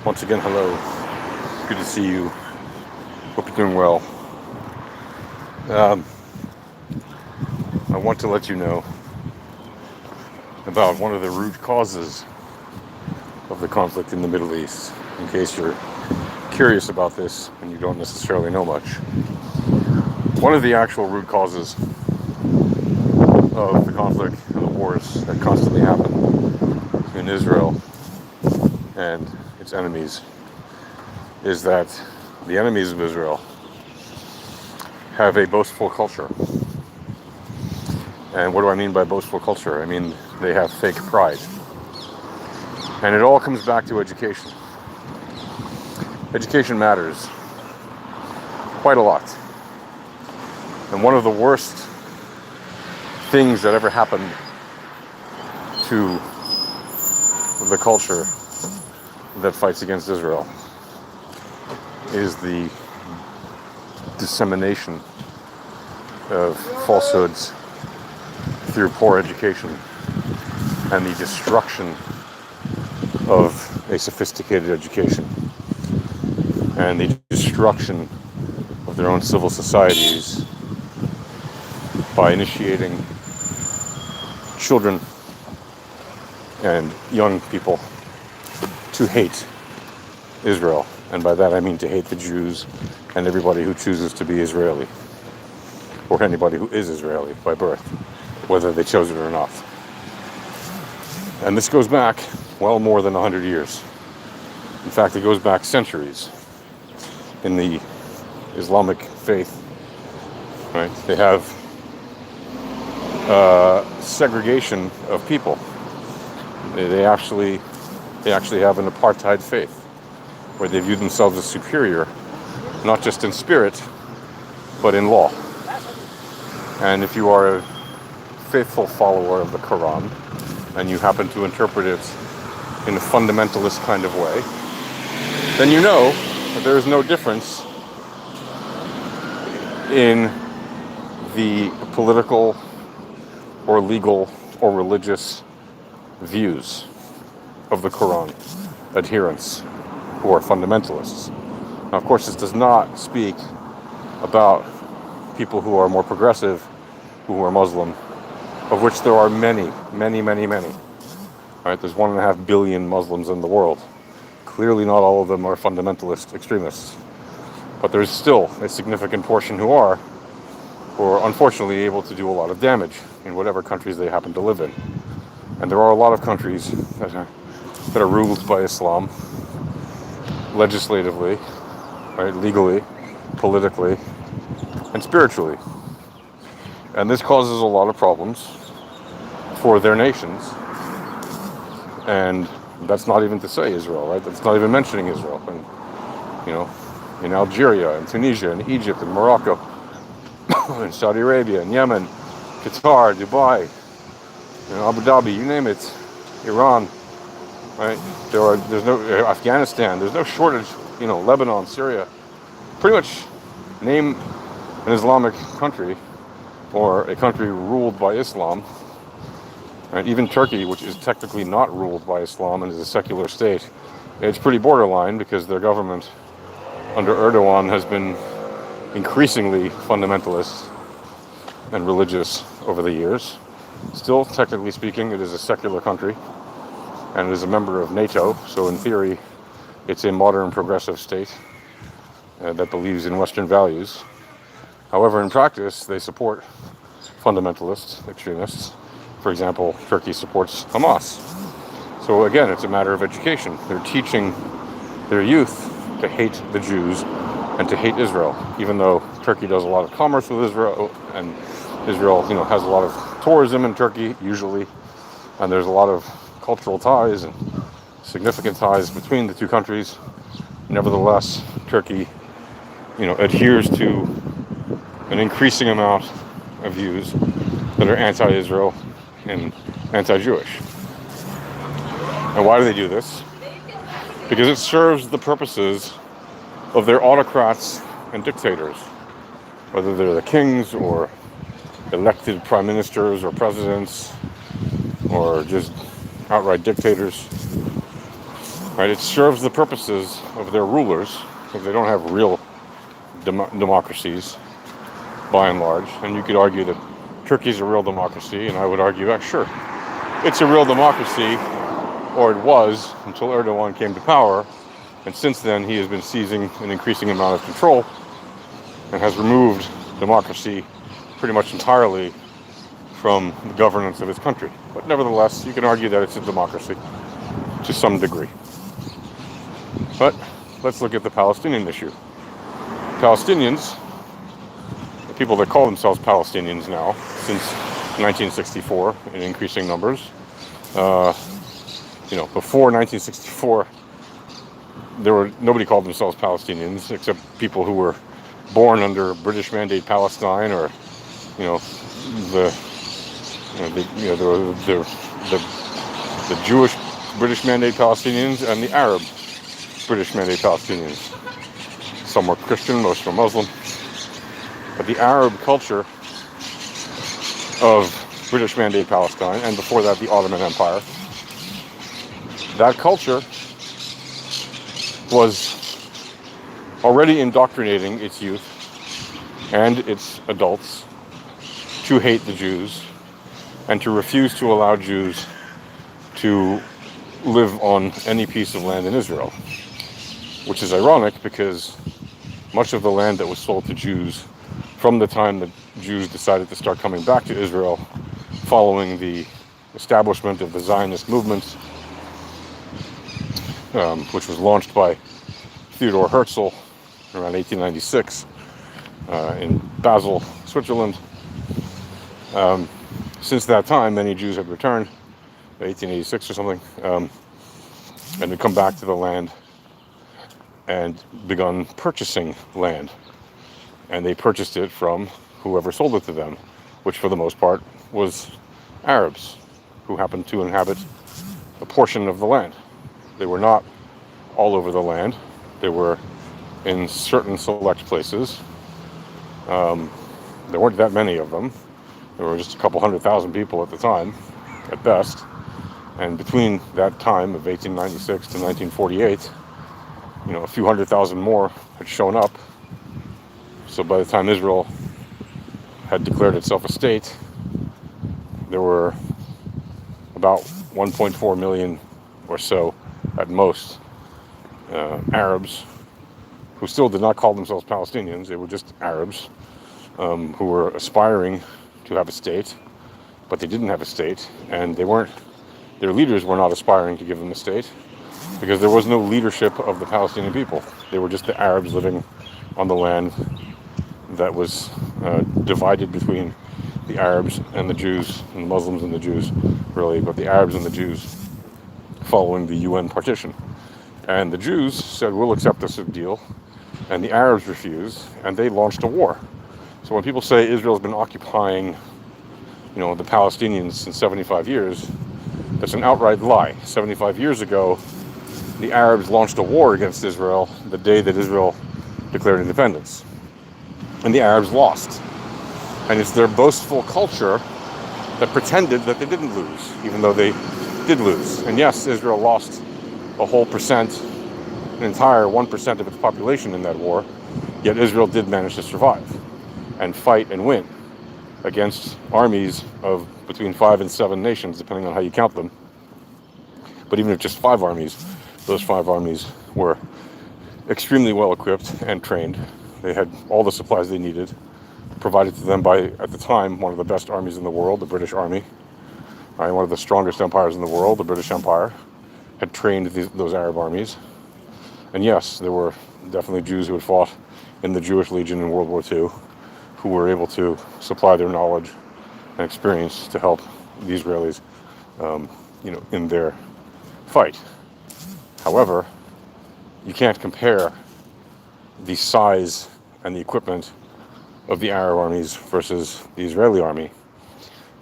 Once again, hello. Good to see you. Hope you're doing well. Um, I want to let you know about one of the root causes of the conflict in the Middle East, in case you're curious about this and you don't necessarily know much. One of the actual root causes of the conflict and the wars that constantly happen in Israel and its enemies is that the enemies of Israel have a boastful culture. And what do I mean by boastful culture? I mean they have fake pride. And it all comes back to education. Education matters quite a lot. And one of the worst things that ever happened to the culture that fights against Israel is the dissemination of falsehoods through poor education and the destruction of a sophisticated education and the destruction of their own civil societies by initiating children and young people to hate Israel. And by that I mean to hate the Jews and everybody who chooses to be Israeli, or anybody who is Israeli by birth, whether they chose it or not. And this goes back well more than 100 years. In fact, it goes back centuries. In the Islamic faith, right, they have segregation of people. They actually have an apartheid faith where they view themselves as superior, not just in spirit, but in law. And if you are a faithful follower of the Quran and you happen to interpret it in a fundamentalist kind of way, then you know that there is no difference in the political or legal or religious views of the Quran adherents who are fundamentalists. Now, of course, this does not speak about people who are more progressive, who are Muslim, of which there are many. Right? There's 1.5 billion Muslims in the world. Clearly not all of them are fundamentalist extremists. But there's still a significant portion who are unfortunately able to do a lot of damage in whatever countries they happen to live in. And there are a lot of countries that are ruled by Islam, legislatively, right, legally, politically, and spiritually. And this causes a lot of problems for their nations. And that's not even to say Israel, right? That's not even mentioning Israel. And, you know, in Algeria, and Tunisia, and Egypt, and Morocco, and Saudi Arabia, and Yemen, Qatar, Dubai, Abu Dhabi, you name it, Iran, right? There's no Afghanistan. There's no shortage. Lebanon, Syria. Pretty much name an Islamic country or a country ruled by Islam. Right? Even Turkey, which is technically not ruled by Islam and is a secular state, it's pretty borderline because their government under Erdogan has been increasingly fundamentalist and religious over the years. Still, technically speaking, it is a secular country and it is a member of NATO, so in theory it's a modern progressive state that believes in Western values. However, in practice, they support fundamentalist extremists. For example, Turkey supports Hamas. So again, it's a matter of education. They're teaching their youth to hate the Jews and to hate Israel, even though Turkey does a lot of commerce with Israel, and Israel, has a lot of tourism in Turkey, usually, and there's a lot of cultural ties and significant ties between the two countries. Nevertheless, Turkey, adheres to an increasing amount of views that are anti-Israel and anti-Jewish. And why do they do this? Because it serves the purposes of their autocrats and dictators, whether they're the kings or elected prime ministers or presidents or just outright dictators. Right? It serves the purposes of their rulers, because they don't have real democracies by and large. And you could argue that Turkey's a real democracy, and I would argue that sure, it's a real democracy, or it was until Erdogan came to power, and since then he has been seizing an increasing amount of control and has removed democracy pretty much entirely from the governance of his country. But nevertheless, you can argue that it's a democracy to some degree. But let's look at the Palestinian issue. Palestinians, the people that call themselves Palestinians now, since 1964 in increasing numbers, before 1964, nobody called themselves Palestinians except people who were born under British Mandate Palestine, or the Jewish British Mandate Palestinians and the Arab British Mandate Palestinians. Some were Christian, most were Muslim. But the Arab culture of British Mandate Palestine, and before that the Ottoman Empire, that culture was already indoctrinating its youth and its adults to hate the Jews and to refuse to allow Jews to live on any piece of land in Israel, which is ironic because much of the land that was sold to Jews from the time the Jews decided to start coming back to Israel following the establishment of the Zionist movement, which was launched by Theodor Herzl around 1896 in Basel, Switzerland. Since that time, many Jews had returned, 1886 or something, and had come back to the land and begun purchasing land. And they purchased it from whoever sold it to them, which for the most part was Arabs who happened to inhabit a portion of the land. They were not all over the land. They were in certain select places. There weren't that many of them. There were just a couple 100,000 people at the time, at best. And between that time of 1896 to 1948, a few 100,000 more had shown up. So by the time Israel had declared itself a state, there were about 1.4 million or so at most Arabs who still did not call themselves Palestinians. They were just Arabs who were aspiring to have a state, but they didn't have a state, and their leaders were not aspiring to give them a state because there was no leadership of the Palestinian people. They were just the Arabs living on the land that was divided between the Arabs and the Jews, and the Muslims and the Jews, really, but the Arabs and the Jews following the UN partition. And the Jews said, we'll accept this deal, and the Arabs refused, and they launched a war. So when people say Israel's been occupying, the Palestinians since 75 years, that's an outright lie. 75 years ago, the Arabs launched a war against Israel the day that Israel declared independence. And the Arabs lost. And it's their boastful culture that pretended that they didn't lose, even though they did lose. And yes, Israel lost a whole percent, an entire 1% of its population in that war, yet Israel did manage to survive and fight and win against armies of between 5 and 7 nations, depending on how you count them. But even if just 5 armies, those 5 armies were extremely well equipped and trained. They had all the supplies they needed, provided to them by, at the time, one of the best armies in the world, the British Army. Right, one of the strongest empires in the world, the British Empire, had trained those Arab armies. And yes, there were definitely Jews who had fought in the Jewish Legion in World War II, who were able to supply their knowledge and experience to help the Israelis, in their fight. However, you can't compare the size and the equipment of the Arab armies versus the Israeli army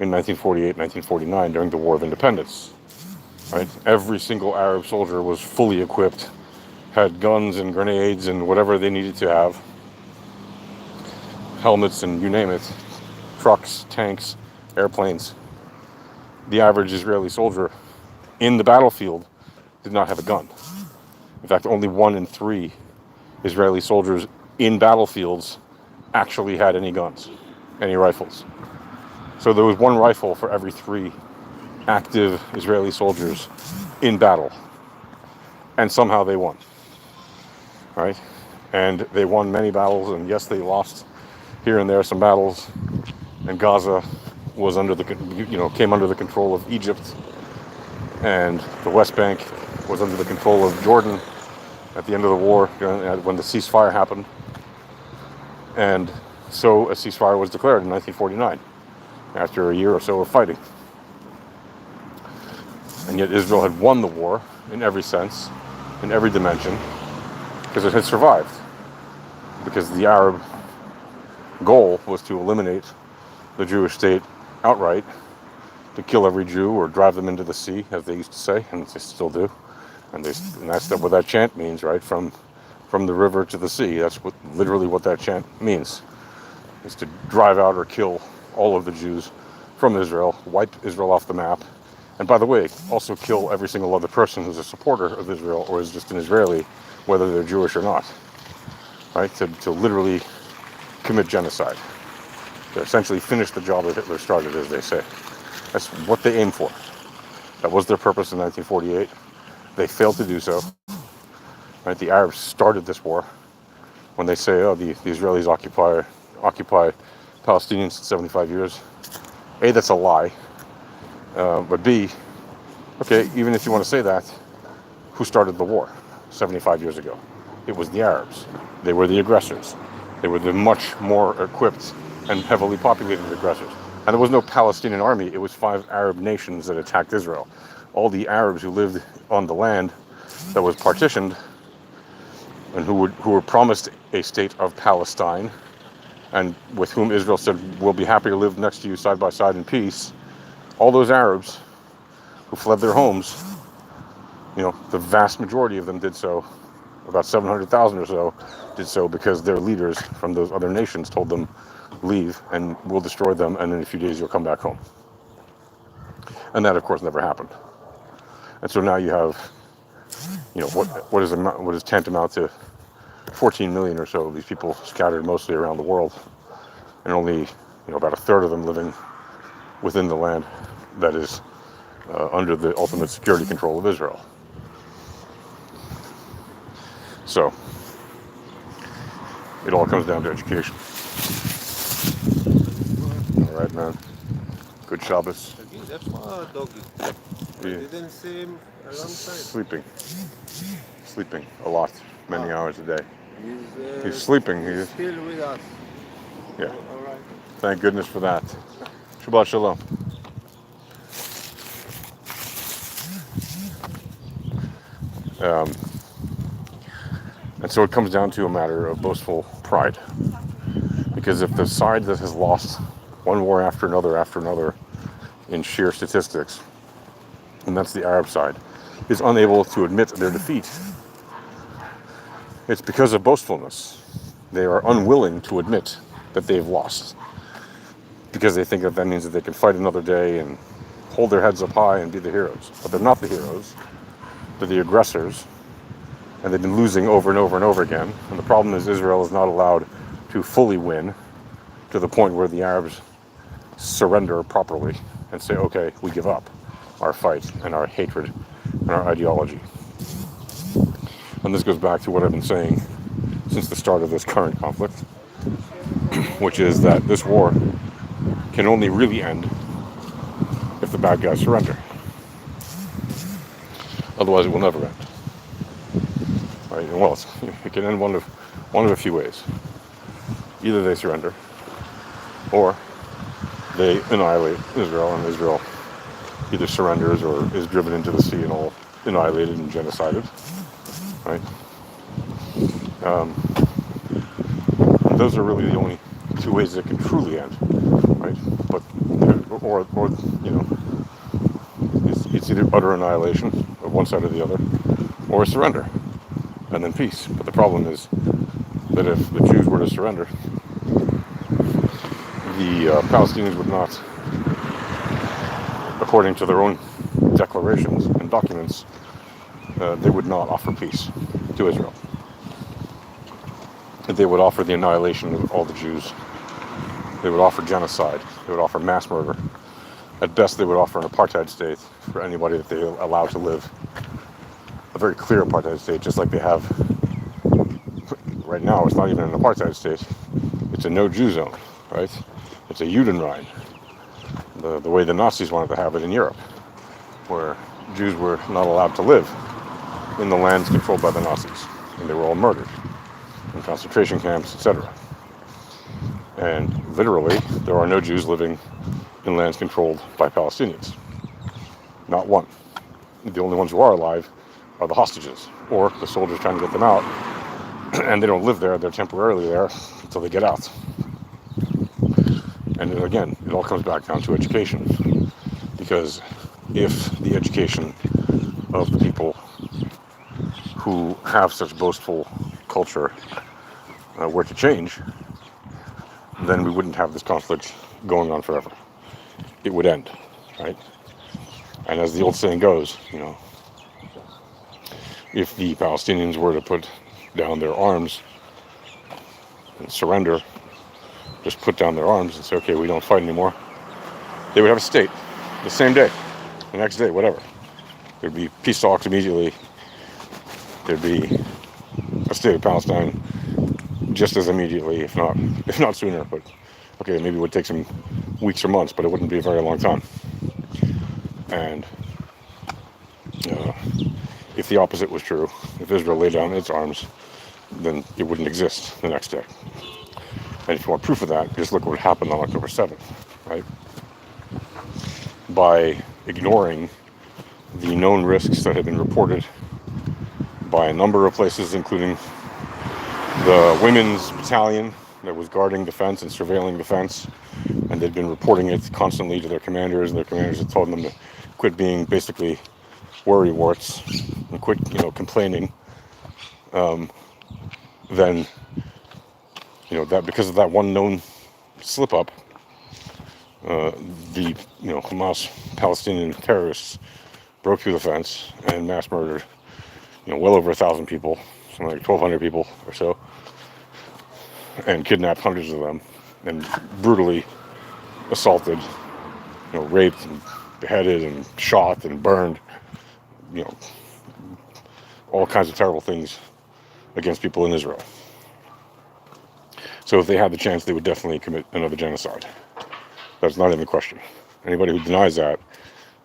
in 1948, 1949 during the War of Independence. Right? Every single Arab soldier was fully equipped, had guns and grenades and whatever they needed to have, helmets and you name it, trucks, tanks, airplanes. The average Israeli soldier in the battlefield did not have a gun. In fact, only 1 in 3 Israeli soldiers in battlefields actually had any guns, any rifles. So there was 1 rifle for every 3 active Israeli soldiers in battle. And somehow they won, right? And they won many battles, and yes, they lost here and there some battles. And Gaza was came under the control of Egypt, and the West Bank was under the control of Jordan at the end of the war, when the ceasefire happened. And so a ceasefire was declared in 1949, after a year or so of fighting. And yet Israel had won the war in every sense, in every dimension, because it had survived. Because the Arab goal was to eliminate the Jewish state outright, to kill every Jew or drive them into the sea, as they used to say, and they still do. And that's what that chant means, right? From the river to the sea. That's literally what that chant means, is to drive out or kill all of the Jews from Israel, wipe Israel off the map. And by the way, also kill every single other person who's a supporter of Israel or is just an Israeli, whether they're Jewish or not. Right? To literally commit genocide. To essentially finish the job that Hitler started, as they say. That's what they aimed for. That was their purpose in 1948. They failed to do so. Right? The Arabs started this war when they say, oh, the Israelis occupy Palestinians for 75 years. A, that's a lie. But B, okay, even if you want to say that, who started the war 75 years ago? It was the Arabs. They were the aggressors. They were the much more equipped and heavily populated aggressors. And there was no Palestinian army. It was 5 Arab nations that attacked Israel. All the Arabs who lived on the land that was partitioned and who were promised a state of Palestine, and with whom Israel said, we'll be happy to live next to you side by side in peace. All those Arabs who fled their homes, the vast majority of them did so, about 700,000 or so, did so because their leaders from those other nations told them, leave and we'll destroy them, and in a few days you'll come back home. And that, of course, never happened. And so now you have, what is tantamount to 14 million or so of these people scattered mostly around the world, and only, about a third of them living within the land that is under the ultimate security control of Israel. So, it all comes down to education. All right, man. Good Shabbos. That's my doggy. I didn't see him a long time. Sleeping a lot, many hours a day. He's He's sleeping. He's still with us. Yeah. All right. Thank goodness for that. Shabbat shalom. And so it comes down to a matter of boastful pride. Because if the side that has lost one war after another in sheer statistics, and that's the Arab side, is unable to admit their defeat, it's because of boastfulness. They are unwilling to admit that they've lost, because they think that means that they can fight another day and hold their heads up high and be the heroes. But they're not the heroes. They're the aggressors, and they've been losing over and over and over again. And the problem is Israel is not allowed to fully win to the point where the Arabs surrender properly and say, okay, we give up our fight and our hatred and our ideology. And this goes back to what I've been saying since the start of this current conflict, which is that this war can only really end if the bad guys surrender. Otherwise, it will never end. Right? And well, it can end one of a few ways. Either they surrender, or they annihilate Israel, and Israel either surrenders or is driven into the sea and all annihilated and genocided. Right? Those are really the only 2 ways it can truly end. Right? But or it's either utter annihilation of one side or the other, or surrender, and then peace. But the problem is that if the Jews were to surrender, the Palestinians would not, according to their own declarations and documents, they would not offer peace to Israel. They would offer the annihilation of all the Jews. They would offer genocide. They would offer mass murder. At best, they would offer an apartheid state for anybody that they allow to live. A very clear apartheid state, just like they have right now. It's not even an apartheid state. It's a no-Jew zone, right? It's a Judenrein, the way the Nazis wanted to have it in Europe, where Jews were not allowed to live in the lands controlled by the Nazis, and they were all murdered in concentration camps, etc. And literally, there are no Jews living in lands controlled by Palestinians. Not one. The only ones who are alive are the hostages, or the soldiers trying to get them out, and they don't live there, they're temporarily there until they get out. And again, it all comes back down to education, because if the education of the people who have such boastful culture were to change, then we wouldn't have this conflict going on forever. It would end, right? And as the old saying goes, if the Palestinians were to put down their arms and surrender, just put down their arms and say, okay, we don't fight anymore, they would have a state the same day, the next day, whatever. There'd be peace talks immediately. There'd be a state of Palestine just as immediately, if not sooner. But okay, maybe it would take some weeks or months, but it wouldn't be a very long time. And if the opposite was true, if Israel laid down its arms, then it wouldn't exist the next day. And if you want proof of that, just look what happened on October 7th, right? By ignoring the known risks that had been reported by a number of places, including the women's battalion that was guarding the fence and surveilling the fence, and they'd been reporting it constantly to their commanders, and their commanders had told them to quit being basically worrywarts and quit, complaining. Then, that because of that one known slip up, the Hamas Palestinian terrorists broke through the fence and mass murdered, well over 1,000 people, something like 1,200 people or so, and kidnapped hundreds of them, and brutally assaulted, raped and beheaded and shot and burned, all kinds of terrible things against people in Israel. So if they had the chance, they would definitely commit another genocide. That's not even a question. Anybody who denies that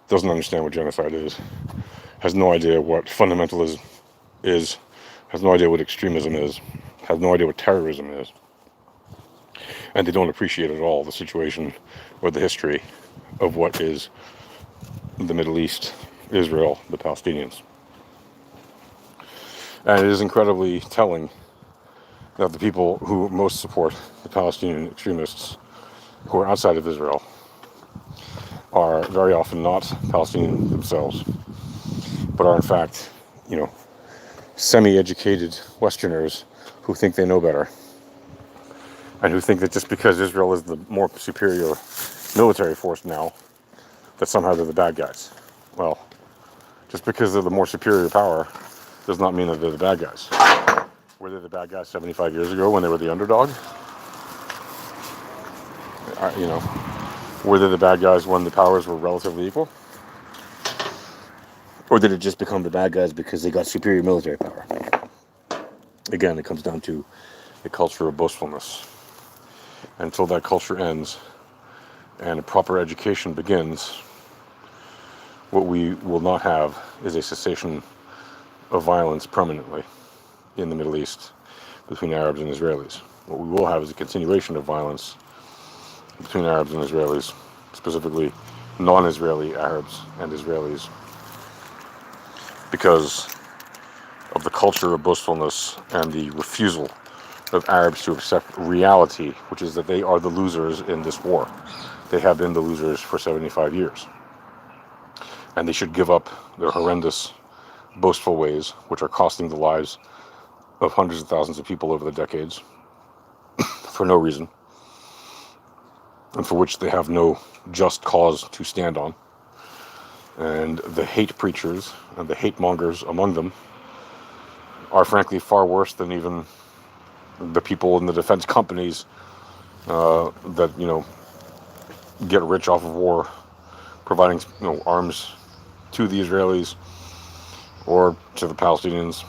doesn't understand what genocide is, has no idea what fundamentalism is, has no idea what extremism is, has no idea what terrorism is, and they don't appreciate at all the situation or the history of what is the Middle East, Israel, the Palestinians. And it is incredibly telling that the people who most support the Palestinian extremists who are outside of Israel are very often not Palestinian themselves, but are in fact, semi-educated Westerners who think they know better, and who think that just because Israel is the more superior military force now, that somehow they're the bad guys. Well, just because they're the more superior power does not mean that they're the bad guys. Were they the bad guys 75 years ago when they were the underdog? Were they the bad guys when the powers were relatively equal? Or did it just become the bad guys because they got superior military power? Again, it comes down to a culture of boastfulness. Until that culture ends and a proper education begins, what we will not have is a cessation of violence permanently in the Middle East between Arabs and Israelis. What we will have is a continuation of violence between Arabs and Israelis, specifically non-Israeli Arabs and Israelis, because of the culture of boastfulness and the refusal of Arabs to accept reality, which is that they are the losers in this war. They have been the losers for 75 years. And they should give up their horrendous, boastful ways, which are costing the lives of hundreds of thousands of people over the decades for no reason, and for which they have no just cause to stand on. And the hate preachers and the hate mongers among them are frankly far worse than even the people in the defense companies that, get rich off of war, providing, arms to the Israelis or to the Palestinians.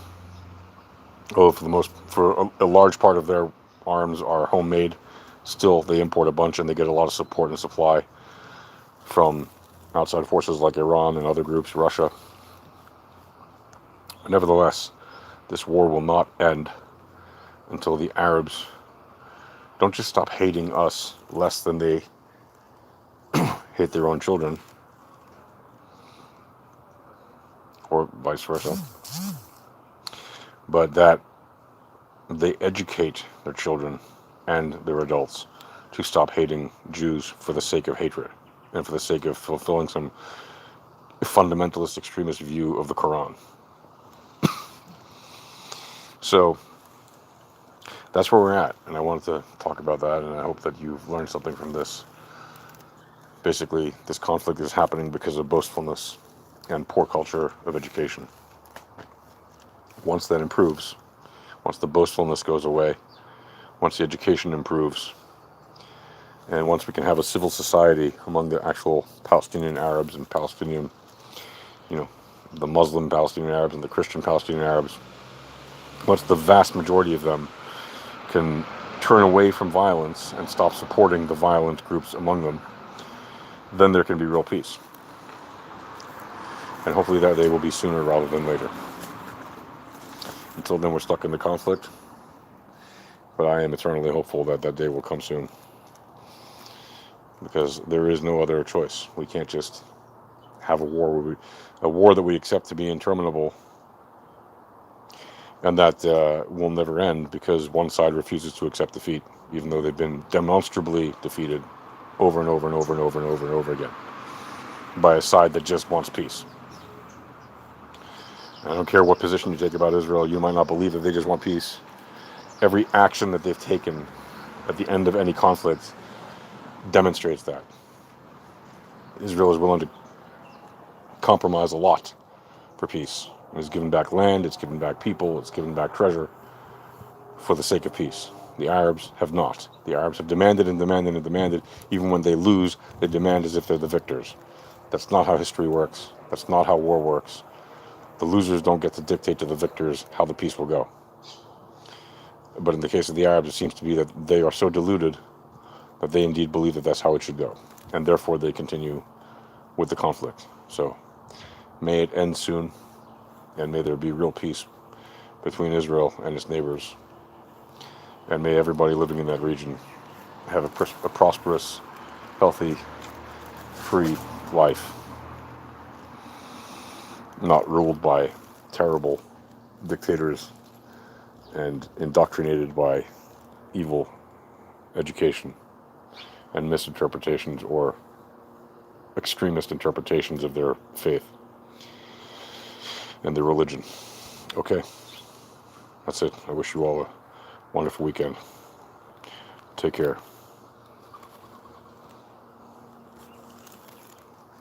For a large part of their arms are homemade. Still, they import a bunch, and they get a lot of support and supply from outside forces like Iran and other groups, Russia. Nevertheless, this war will not end until the Arabs don't just stop hating us less than they hate their own children, or vice versa, but that they educate their children and their adults to stop hating Jews for the sake of hatred and for the sake of fulfilling some fundamentalist extremist view of the Quran. So that's where we're at, and I wanted to talk about that, and I hope that you've learned something from this. Basically, this conflict is happening because of boastfulness and poor culture of education. Once that improves, once the boastfulness goes away, once the education improves, and once we can have a civil society among the actual Palestinian Arabs and Palestinian, the Muslim Palestinian Arabs and the Christian Palestinian Arabs, once the vast majority of them can turn away from violence and stop supporting the violent groups among them, then there can be real peace. And hopefully that day will be sooner rather than later. Until then, we're stuck in the conflict. But I am eternally hopeful that that day will come soon. Because there is no other choice. We can't just have a war that we accept to be interminable, and that will never end because one side refuses to accept defeat, even though they've been demonstrably defeated over and over and over and over and over and over again by a side that just wants peace. I don't care what position you take about Israel, you might not believe that they just want peace. Every action that they've taken at the end of any conflict demonstrates that. Israel is willing to compromise a lot for peace. It's given back land, it's given back people, it's given back treasure for the sake of peace. The Arabs have not. The Arabs have demanded and demanded and demanded. Even when they lose, they demand as if they're the victors. That's not how history works. That's not how war works. The losers don't get to dictate to the victors how the peace will go. But in the case of the Arabs, it seems to be that they are so deluded that they indeed believe that that's how it should go. And therefore they continue with the conflict. So may it end soon, and may there be real peace between Israel and its neighbors. And may everybody living in that region have a prosperous, healthy, free life, not ruled by terrible dictators and indoctrinated by evil education and misinterpretations or extremist interpretations of their faith and their religion. Okay, that's it. I wish you all a wonderful weekend. Take care.